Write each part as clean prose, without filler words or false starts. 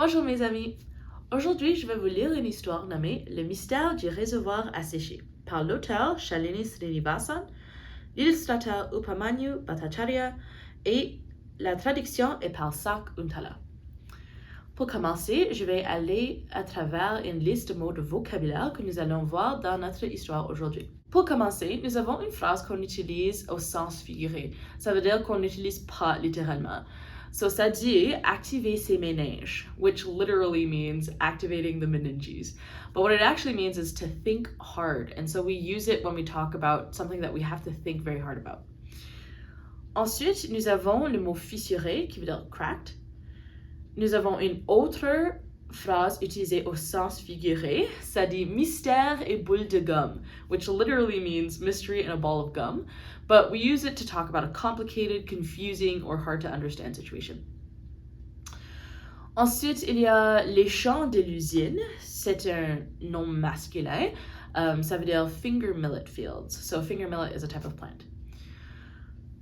Bonjour mes amis. Aujourd'hui, je vais vous lire une histoire nommée Le mystère du réservoir asséché par l'auteur Shalini Srinivasan, l'illustrateur Upamanyu Bhattacharya et la traduction est par Sak Untala. Pour commencer, je vais aller à travers une liste de mots de vocabulaire que nous allons voir dans notre histoire aujourd'hui. Pour commencer, nous avons une phrase qu'on utilise au sens figuré. Ça veut dire qu'on n'utilise pas littéralement. So ça dit activer ses méninges, which literally means activating the meninges. But what it actually means is to think hard. And so we use it when we talk about something that we have to think very hard about. Ensuite, nous avons le mot fissuré qui veut dire cracked. Nous avons une autre phrase utilisée au sens figuré. Ça dit mystère et boule de gomme, which literally means mystery and a ball of gum. But we use it to talk about a complicated, confusing, or hard to understand situation. Ensuite, il y a les champs de l'usine. C'est un nom masculin. Ça veut dire finger millet fields. So finger millet is a type of plant.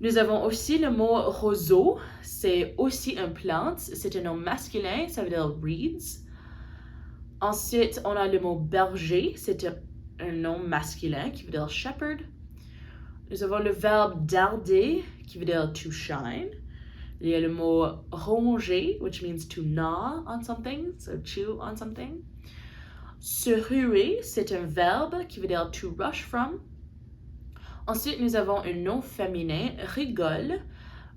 Nous avons aussi le mot roseau, c'est aussi une plante, c'est un nom masculin, ça veut dire reeds. Ensuite, on a le mot berger, c'est un nom masculin qui veut dire shepherd. Nous avons le verbe darder qui veut dire to shine. Il y a le mot ronger, which means to gnaw on something, so chew on something. Se ruer, c'est un verbe qui veut dire to rush from. Ensuite, nous avons un nom féminin, rigole,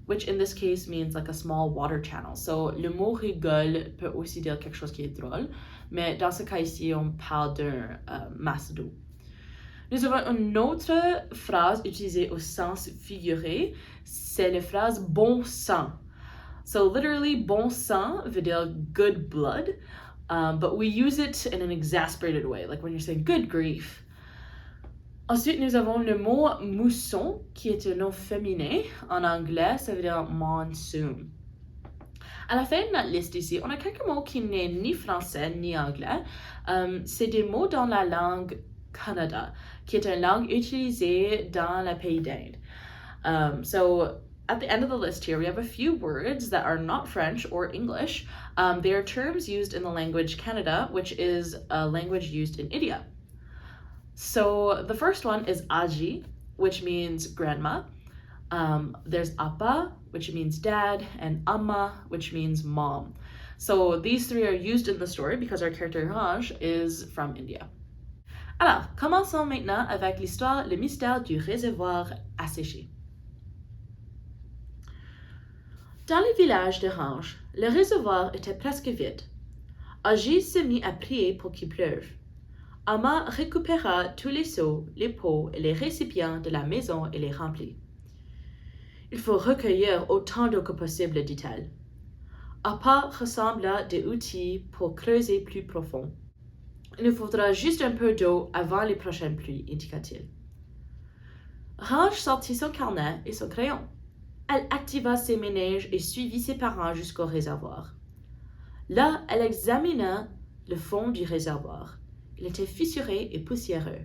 which in this case means like a small water channel. So, le mot rigole peut aussi dire quelque chose qui est drôle, mais dans ce cas ici, on parle d'un masse d'eau. Nous avons une autre phrase utilisée au sens figuré, c'est la phrase bon sang. So, literally, bon sang veut dire good blood, but we use it in an exasperated way, like when you're saying good grief. Ensuite, nous avons le mot mousson, qui est un nom féminin. En anglais, ça veut dire monsoon. À la fin de notre liste ici, on a quelques mots qui n'est ni français ni anglais. C'est des mots dans la langue Kannada, qui est une langue utilisée dans le pays d'Inde. So, at the end of the list here, we have a few words that are not French or English. They are terms used in the language Kannada, which is a language used in India. So the first one is Aji, which means grandma. There's Appa, which means dad, and Amma, which means mom. So these three are used in the story because our character Raj is from India. Alors, commençons maintenant avec l'histoire Le mystère du réservoir asséché. Dans le village de Range, le réservoir était presque vide. Aji se mit à prier pour qu'il pleuve. Amma récupéra tous les seaux, les pots et les récipients de la maison et les remplit. Il faut recueillir autant d'eau que possible, dit-elle. Appa rassembla des outils pour creuser plus profond. Il nous faudra juste un peu d'eau avant les prochaines pluies, indiqua-t-il. Range sortit son carnet et son crayon. Elle activa ses méninges et suivit ses parents jusqu'au réservoir. Là, elle examina le fond du réservoir. Il était fissuré et poussiéreux.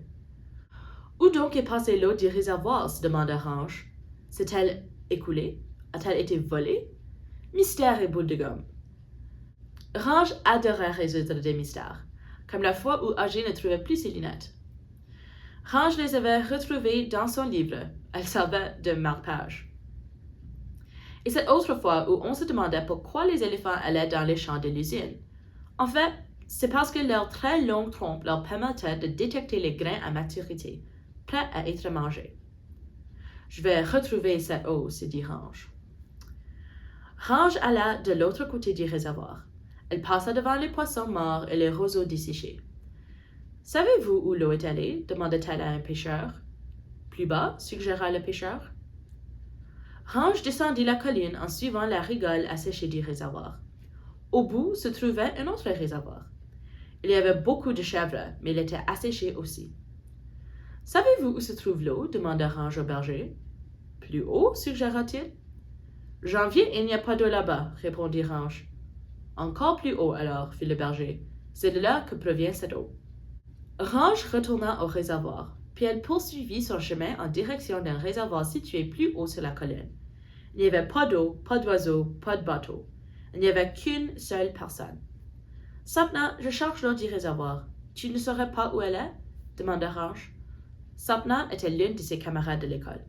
Où donc est passée l'eau du réservoir, se demanda Range. S'est-elle écoulée? A-t-elle été volée? Mystère et boule de gomme. Range adorait résoudre des mystères, comme la fois où Agi ne trouvait plus ses lunettes. Range les avait retrouvées dans son livre. Elle servait de marque-page. Et cette autre fois où on se demandait pourquoi les éléphants allaient dans les champs de l'usine. En fait, c'est parce que leur très longue trompe leur permettait de détecter les grains à maturité, prêts à être mangés. Je vais retrouver cette eau, se dit Range. Range alla de l'autre côté du réservoir. Elle passa devant les poissons morts et les roseaux desséchés. Savez-vous où l'eau est allée? Demanda-t-elle à un pêcheur. Plus bas, suggéra le pêcheur. Range descendit la colline en suivant la rigole asséchée du réservoir. Au bout se trouvait un autre réservoir. Il y avait beaucoup de chèvres, mais il était asséché aussi. Savez-vous où se trouve l'eau? Demanda Range au berger. Plus haut, suggéra-t-il. J'en viens, il n'y a pas d'eau là-bas, répondit Range. Encore plus haut alors, fit le berger. C'est de là que provient cette eau. Range retourna au réservoir, puis elle poursuivit son chemin en direction d'un réservoir situé plus haut sur la colline. Il n'y avait pas d'eau, pas d'oiseaux, pas de bateau. Il n'y avait qu'une seule personne. Sapna, je cherche l'eau du réservoir. Tu ne saurais pas où elle est? Demanda Range. Sapna était l'une de ses camarades de l'école.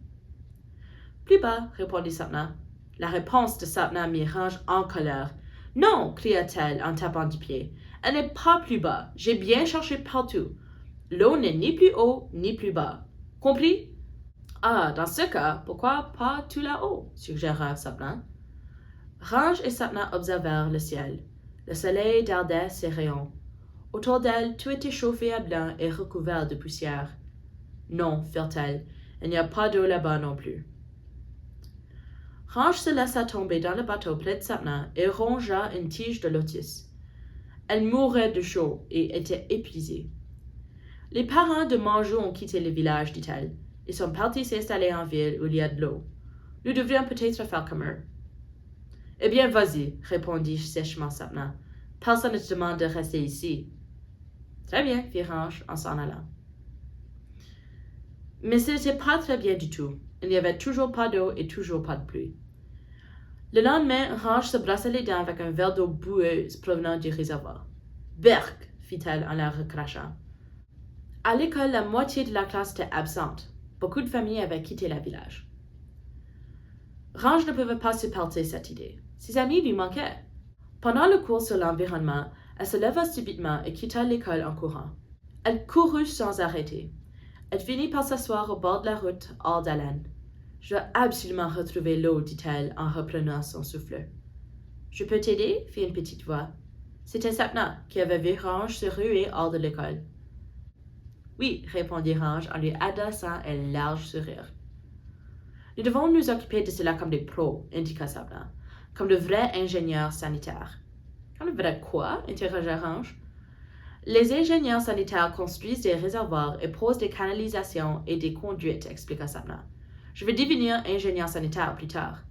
Plus bas, répondit Sapna. La réponse de Sapna mit Range en colère. Non, cria-t-elle en tapant du pied. Elle n'est pas plus bas. J'ai bien cherché partout. L'eau n'est ni plus haut ni plus bas. Compris? Ah, dans ce cas, pourquoi pas tout là-haut? Suggéra Sapna. Range et Sapna observèrent le ciel. Le soleil dardait ses rayons. Autour d'elle, tout était chauffé à blanc et recouvert de poussière. Non, firent-elles, il n'y a pas d'eau là-bas non plus. Range se laissa tomber dans le bateau près de Sapna et rongea une tige de lotus. Elle mourait de chaud et était épuisée. Les parents de Manjou ont quitté le village, dit-elle. Ils sont partis s'installer en ville où il y a de l'eau. Nous devrions peut-être faire comme eux. Eh bien, vas-y, répondit sèchement Sapna. Personne ne te demande de rester ici. Très bien, fit Range en s'en allant. Mais ce n'était pas très bien du tout. Il n'y avait toujours pas d'eau et toujours pas de pluie. Le lendemain, Range se brassa les dents avec un verre d'eau boueuse provenant du réservoir. Berk, fit-elle en la recrachant. À l'école, la moitié de la classe était absente. Beaucoup de familles avaient quitté le village. Range ne pouvait pas supporter cette idée. Ses amis lui manquaient. Pendant le cours sur l'environnement, elle se leva subitement et quitta l'école en courant. Elle courut sans arrêter. Elle finit par s'asseoir au bord de la route, hors d'haleine. « Je dois absolument retrouver l'eau, dit-elle en reprenant son souffle. « Je peux t'aider? » fit une petite voix. C'était Sapna, qui avait vu Range se ruer hors de l'école. « Oui, » répondit Range en lui adressant un large sourire. « Nous devons nous occuper de cela comme des pros, » indiqua Sapna, « comme de vrais ingénieurs sanitaires. »« Comme de vrais quoi? » interrogea Range. « Les ingénieurs sanitaires construisent des réservoirs et posent des canalisations et des conduites, » expliqua Sapna. « Je vais devenir ingénieur sanitaire plus tard. »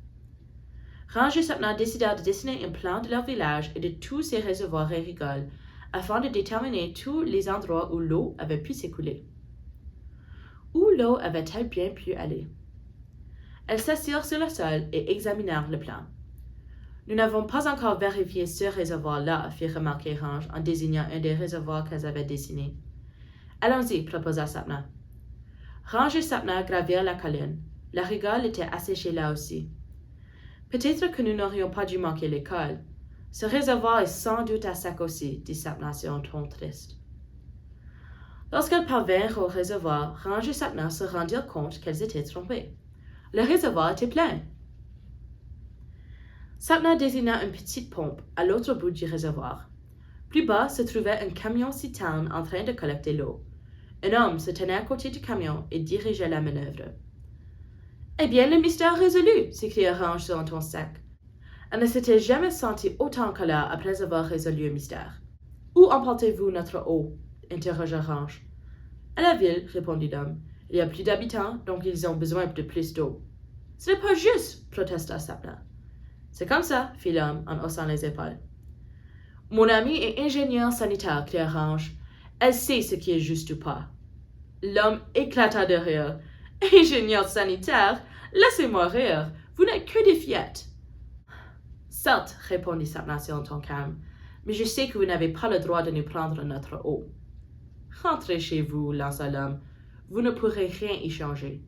Range et Sapna décidèrent de dessiner un plan de leur village et de tous ses réservoirs et rigoles afin de déterminer tous les endroits où l'eau avait pu s'écouler. Où l'eau avait-elle bien pu aller? Elles s'assirent sur le sol et examinèrent le plan. « Nous n'avons pas encore vérifié ce réservoir-là, » fit remarquer Range en désignant un des réservoirs qu'elles avaient dessinés. « Allons-y, » proposa Sapna. Range et Sapna gravirent la colline. La rigole était asséchée là aussi. « Peut-être que nous n'aurions pas dû manquer l'école. Ce réservoir est sans doute à sec aussi, » dit Sapna sur un ton triste. Lorsqu'elles parvinrent au réservoir, Range et Sapna se rendirent compte qu'elles étaient trompées. Le réservoir était plein. Sapna désigna une petite pompe à l'autre bout du réservoir. Plus bas se trouvait un camion-citerne en train de collecter l'eau. Un homme se tenait à côté du camion et dirigeait la manœuvre. « Eh bien, le mystère résolu !» s'écria Range sur un ton sec. Elle ne s'était jamais sentie autant en colère après avoir résolu un mystère. « Où emportez-vous notre eau ?» interrogea Range. « À la ville, » répondit l'homme. « Il y a plus d'habitants, donc ils ont besoin de plus d'eau. »« Ce n'est pas juste !» protesta Sapna. « C'est comme ça, » fit l'homme en haussant les épaules. « Mon amie est ingénieure sanitaire, » cria Range. « Elle sait ce qui est juste ou pas. » L'homme éclata de rire. « Ingénieur sanitaire? Laissez-moi rire. Vous n'êtes que des fillettes. »« Certes, » répondit Sapna sur un ton calme, « mais je sais que vous n'avez pas le droit de nous prendre notre eau. »« Rentrez chez vous, » lança l'homme. « Vous ne pourrez rien y changer. »«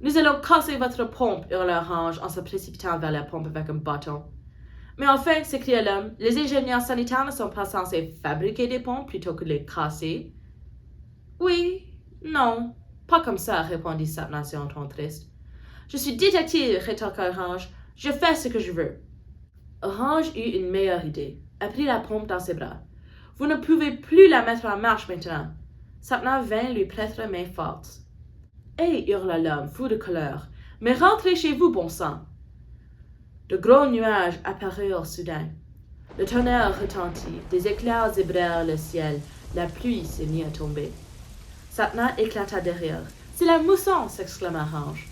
Nous allons casser votre pompe, » hurla Range en se précipitant vers la pompe avec un bâton. « Mais enfin, » s'écria l'homme, « les ingénieurs sanitaires ne sont pas censés fabriquer des pompes plutôt que les casser. »« Oui, non, pas comme ça, » répondit Sapna sur un ton triste. « Je suis détective, » rétorqua Range. « Je fais ce que je veux. » Range eut une meilleure idée. Elle prit la pompe dans ses bras. « Vous ne pouvez plus la mettre en marche maintenant. » Sapna vint lui prêter main forte. « Hé !» hurla l'homme, fou de colère. « Mais rentrez chez vous, bon sang !» De gros nuages apparurent soudain. Le tonnerre retentit, des éclairs zébrèrent le ciel, la pluie se mit à tomber. Sapna éclata de rire. « C'est la mousson !» s'exclama Range.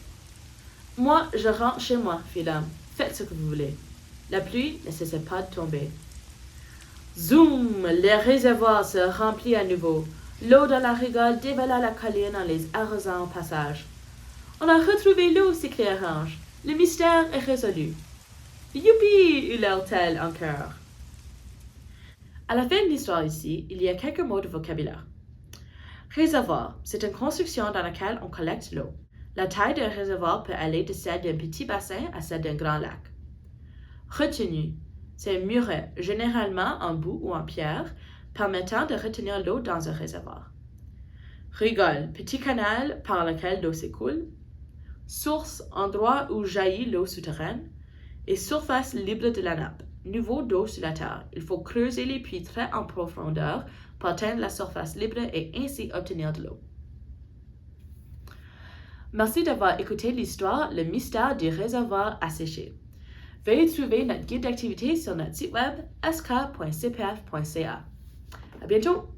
« Moi, je rentre chez moi, » fit l'homme. « Faites ce que vous voulez. » La pluie ne cessait pas de tomber. Zoom! Le réservoir se remplit à nouveau. L'eau de la rigole dévala la colline en les arrosant au passage. « On a retrouvé l'eau !» s'écria Range. « Le mystère est résolu. »« Youpi !» hurlèrent-elles en chœur. À la fin de l'histoire ici, il y a quelques mots de vocabulaire. Réservoir, c'est une construction dans laquelle on collecte l'eau. La taille d'un réservoir peut aller de celle d'un petit bassin à celle d'un grand lac. Retenue, c'est un muret, généralement en boue ou en pierre, permettant de retenir l'eau dans un réservoir. Rigole, petit canal par lequel l'eau s'écoule. Source, endroit où jaillit l'eau souterraine. Et surface libre de la nappe, niveau d'eau sur la terre. Il faut creuser les puits très en profondeur pour atteindre la surface libre et ainsi obtenir de l'eau. Merci d'avoir écouté l'histoire Le mystère du réservoir asséché. Veuillez trouver notre guide d'activité sur notre site web sk.cpf.ca. À bientôt!